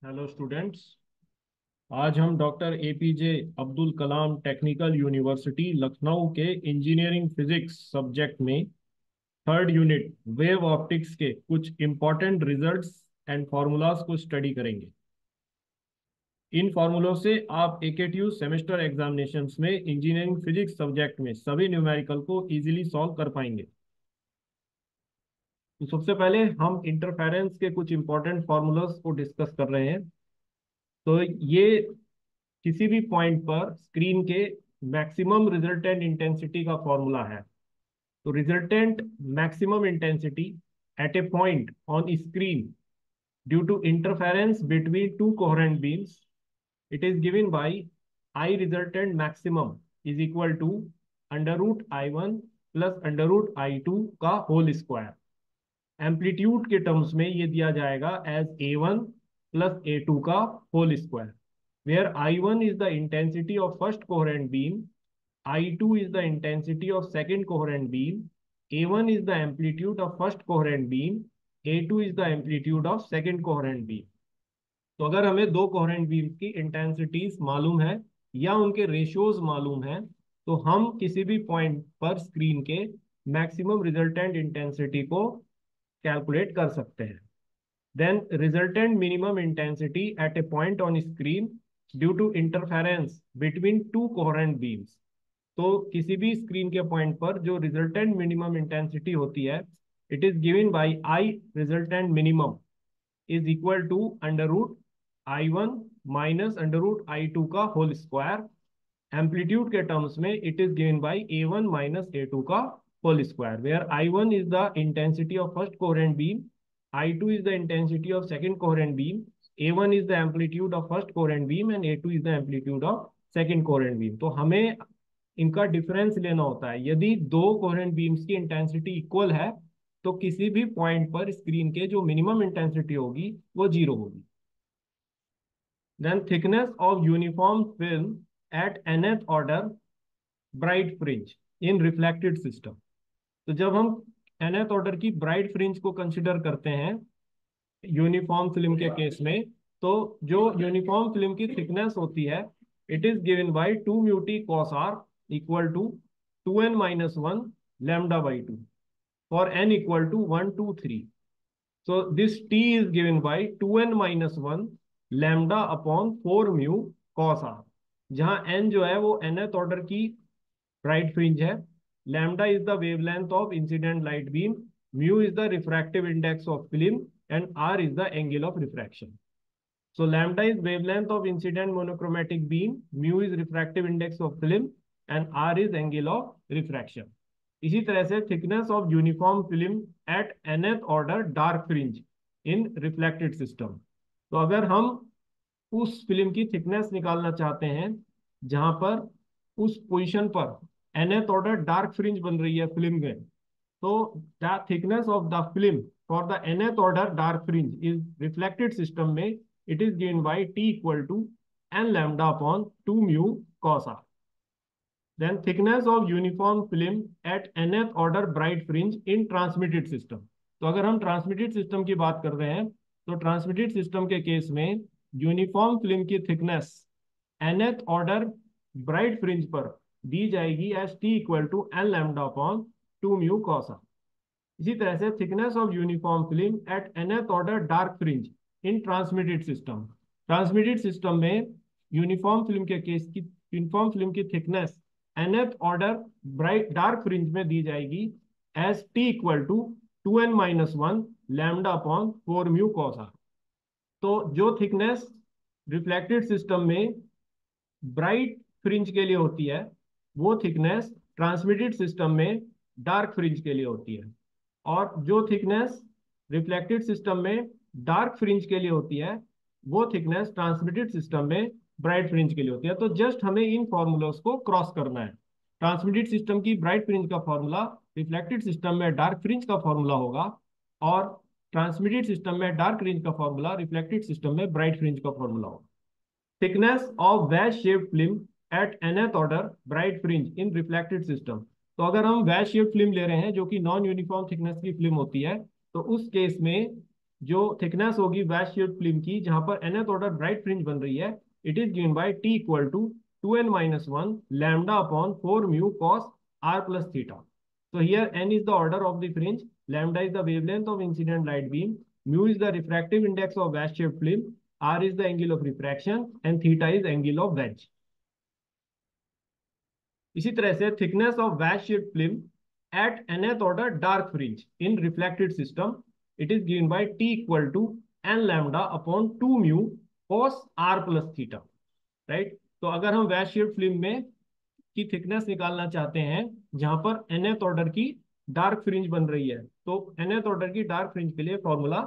Hello students. आज हम doctor APJ Abdul Kalam technical university Lucknow के इंजीनियरिंग फिजिक्स सब्जेक्ट में थर्ड यूनिट वेव ऑप्टिक्स के कुछ इंपॉर्टेंट रिजल्ट्स एंड फॉर्मूलाज को स्टडी करेंगे। इन फॉर्मूलों से आप एकेटीयू सेमेस्टर एग्जामिनेशंस में इंजीनियरिंग फिजिक्स सब्जेक्ट में सभी न्यूमेरिकल को इजीली सॉल्व कर पाएंगे। तो सबसे पहले हम इंटरफेरेंस के कुछ इंपॉर्टेंट फॉर्मूलाज को डिस्कस कर रहे हैं। तो ये किसी भी पॉइंट पर स्क्रीन के मैक्सिमम रिजल्टेंट इंटेंसिटी का फॉर्मूला है। तो resultant maximum intensity at a point on screen due to interference between two coherent beams, it is given by I resultant maximum is equal to under root I one plus under root I two का whole square. Amplitude के terms में ये दिया जाएगा as a one plus a two का whole square, where I1 is the intensity of first coherent beam, I2 is the intensity of second coherent beam, A1 is the amplitude of first coherent beam, A2 is the amplitude of second coherent beam। तो अगर हमें दो coherent beams की intensities मालूम है या उनके ratios मालूम है, तो हम किसी भी पॉइंट पर स्क्रीन के मैक्सिमम रिजल्टेंट इंटेंसिटी को कैलकुलेट कर सकते हैं। Then resultant minimum intensity at a point on screen due to interference between two coherent beams। तो किसी भी स्क्रीन के पॉइंट पर जो रिजल्टेंट मिनिमम इंटेंसिटी होती है, it is given by I resultant minimum is equal to under root I one minus under root I two का whole square. Amplitude के टर्म्स में it is given by a one minus a two का whole square, where I one is the intensity of first coherent beam, I2 is the intensity of second coherent beam, A1 is the amplitude of first coherent beam and A2 is the amplitude of second coherent beam। तो हमें इनका difference लेना होता है। यदि दो coherent beams की intensity equal है तो किसी भी पॉइंट पर स्क्रीन के जो मिनिमम इंटेंसिटी होगी वो जीरो होगी। Then thickness of uniform film at nth order bright fringe in reflected system. तो जब हम nth ऑर्डर की ब्राइट फ्रिंज को कंसिडर करते हैं यूनिफॉर्म फिल्म के केस में, तो जो यूनिफॉर्म फिल्म की थिकनेस होती है, it is given by two mu T cos R equal to two N minus one lambda by two for N equal to one two three. So this T is given by two N minus one lambda upon four mu cos R, जहां N जो है वो nth order की bright fringe है, lambda is the wavelength of incident light beam, mu is the refractive index of film, and r is the angle of refraction। So lambda is wavelength of incident monochromatic beam, mu is refractive index of film, and r is angle of refraction। इसी तरह से thickness of uniform film at nth order dark fringe in reflected system। तो अगर हम उस film की thickness निकालना चाहते हैं जहां पर उस पोजीशन पर nth ऑर्डर डार्क फ्रिंज बन रही है फिल्म में, तो the thickness of the film for the nth order dark fringe is reflected system में it is given by t equal to N lambda upon two mu cos r. Then thickness of uniform film at nth order bright fringe in transmitted system. तो अगर हम transmitted system की बात कर रहे हैं, तो ट्रांसमिटेड सिस्टम के केस में यूनिफॉर्म फिल्म की thickness nth order bright fringe पर दी जाएगी as T equal to N lambda upon two mu cos R. इसी तरह से thickness of uniform film at nth order dark fringe in transmitted system. Transmitted system में uniform film के case की uniform film की thickness nth order bright dark fringe में दी जाएगी as T equal to two N minus one lambda upon four mu cos R. तो जो thickness reflected system में ब्राइट फ्रिंज के लिए होती है, वो थिकनेस ट्रांसमिटेड सिस्टम में डार्क फ्रिंज के लिए होती है, और जो थिकनेस रिफ्लेक्टेड सिस्टम में डार्क फ्रिंज के लिए होती है, वो थिकनेस ट्रांसमिटेड सिस्टम में ब्राइट फ्रिंज के लिए होती है। तो जस्ट हमें इन फॉर्मूलाज को क्रॉस करना है। ट्रांसमिटेड सिस्टम की ब्राइट फ्रिंज का फॉर्मूला रिफ्लेक्टेड सिस्टम में डार्क फ्रिंज का फॉर्मूला होगा, और ट्रांसमिटेड सिस्टम में डार्क फ्रिंज का फॉर्मूला रिफ्लेक्टेड सिस्टम में ब्राइट फ्रिंज का फॉर्मूला होगा। Thickness of wedge shaped film at nth order bright fringe in reflected system. तो अगर हम वैज शेप्ड फिल्म ले रहे हैं जो कि नॉन यूनिफॉर्म थिकनेस की फिल्म होती है, तो उस केस में जो थिकनेस होगी वैज शेप्ड फिल्म की जहां पर nth ऑर्डर ब्राइट फ्रिंज बन रही है, it is given by t equal to 2n-1 lambda upon 4 mu cos r plus theta. So here n is the order of the fringe, lambda is the wavelength of incident light beam, mu is the refractive index of wedge shaped film, r is the angle of refraction and theta is angle of wedge. इसी तरह से thickness of wedge shaped film at nth order dark fringe in reflected system, it is given by t equal to n lambda upon 2 mu cos r plus theta. Right? तो अगर हम wedge shaped film में की thickness निकालना चाहते हैं जहां पर nth ऑर्डर की डार्क फ्रिंज बन रही है, तो nth ऑर्डर की डार्क फ्रिंज के लिए formula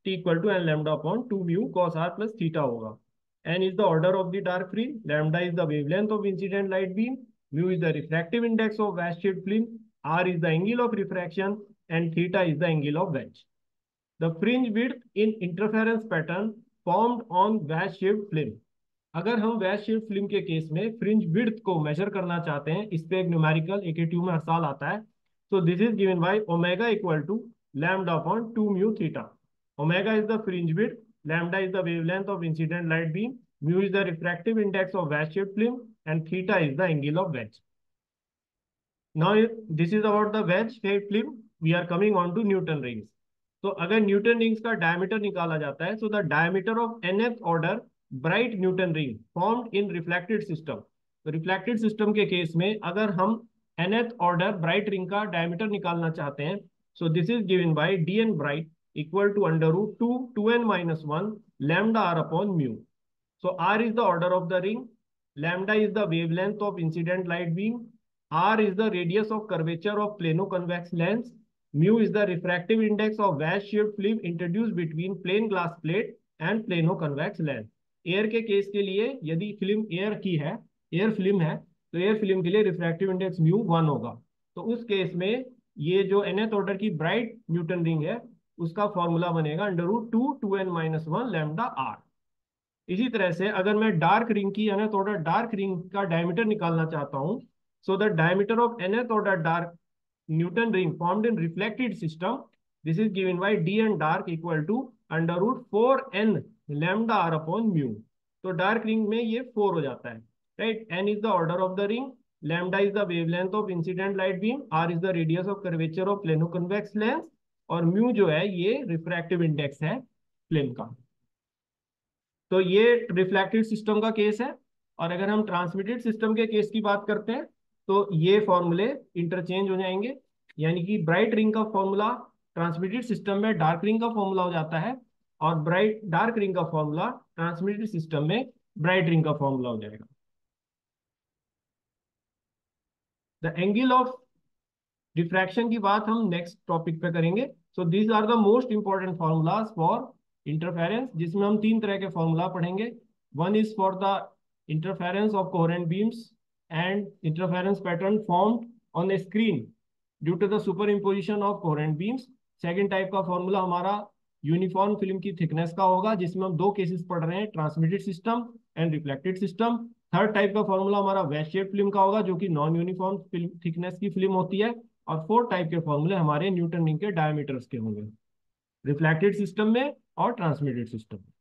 t equal to N lambda upon 2 mu cos r plus theta होगा. n is the order of the dark fringe, lambda is the wavelength of incident light beam, mu is the refractive index of wedge shaped film, r is the angle of refraction and theta is the angle of veg. The fringe width in interference pattern formed on wedge shaped film. अगर हम wedge shaped film के case में fringe width को measure करना चाहते हैं, इस पे एक न्यूमेरिकल AKTU में हर साल आता है. तो this is given by omega equal to lambda upon 2 mu theta. Omega is the fringe width, lambda is the wavelength of incident light beam, mu is the refractive index of wedge shaped film and theta is the angle of wedge. Now this is about the wedge shaped film. We are coming on to Newton rings. तो अगर Newton rings का diameter निकाला जाता है, so the diameter of nth order bright Newton ring formed in reflected system. तो reflected system के case में अगर हम nth ऑर्डर ब्राइट रिंग का डायमीटर निकालना चाहते हैं, so this is given by dn bright equal to under root 2 2n-1 lambda r upon mu. So r is the order of the ring, lambda is the wavelength of incident light beam, r is the radius of curvature of plano-convex lens, mu is the refractive index of wedge-shaped film introduced between plain glass plate and plano-convex lens. Air के case के लिए यदि film air की है, air film है, तो air film के लिए रिफ्रैक्टिव इंडेक्स म्यू 1 होगा. तो उस केस में ये जो nth ऑर्डर की ब्राइट न्यूटन रिंग है उसका फॉर्मूला बनेगा under root 2 2n-1 lambda r. इसी तरह से अगर मैं डार्क रिंग की nth ऑर्डर डार्क रिंग का डायमीटर निकालना चाहता हूं, so the diameter of nth order dark Newton ring formed in reflected system, this is given by dn dark equal to under root 4n lambda r upon mu. तो dark ring में ये 4 हो जाता है, right. n is the order of the ring, lambda is the wavelength of incident light beam, r is the radius of curvature of plano-convex lens और mu जो है ये रिफ्रैक्टिव इंडेक्स है फिल्म का. तो ये रिफ्लेक्टेड सिस्टम का case है. और अगर हम ट्रांसमिटेड सिस्टम के केस की बात करते हैं तो ये फॉर्मूले इंटरचेंज हो जाएंगे, यानी कि ब्राइट रिंग का फॉर्मूला ट्रांसमिटेड सिस्टम में डार्क रिंग का फॉर्मूला हो जाता है और ब्राइट डार्क रिंग का फॉर्मूला ट्रांसमिटेड सिस्टम में ब्राइट रिंग का फॉर्मूला हो जाएगा. द एंगल ऑफ डिफ्रैक्शन की बात हम नेक्स्ट टॉपिक पे करेंगे. So these are the most important formulas for interference, जिसमें हम 3 तरह के फॉर्मूला पढ़ेंगे. One is for the interference of coherent beams and interference pattern formed on a screen due to the superimposition of coherent beams. Second type का formula हमारा uniform film की thickness का होगा, जिसमें हम 2 केसेस पढ़ रहे हैं, transmitted system and reflected system. Third type का फॉर्मूला हमारा वेज शेप फिल्म का होगा, जो कि नॉन यूनिफॉर्म थिकनेस की फिल्म होती है. और फोर्थ टाइप के फॉर्मूले हमारे न्यूटन रिंग के डायमीटर्स के होंगे, रिफ्लेक्टेड सिस्टम में और ट्रांसमिटेड सिस्टम में.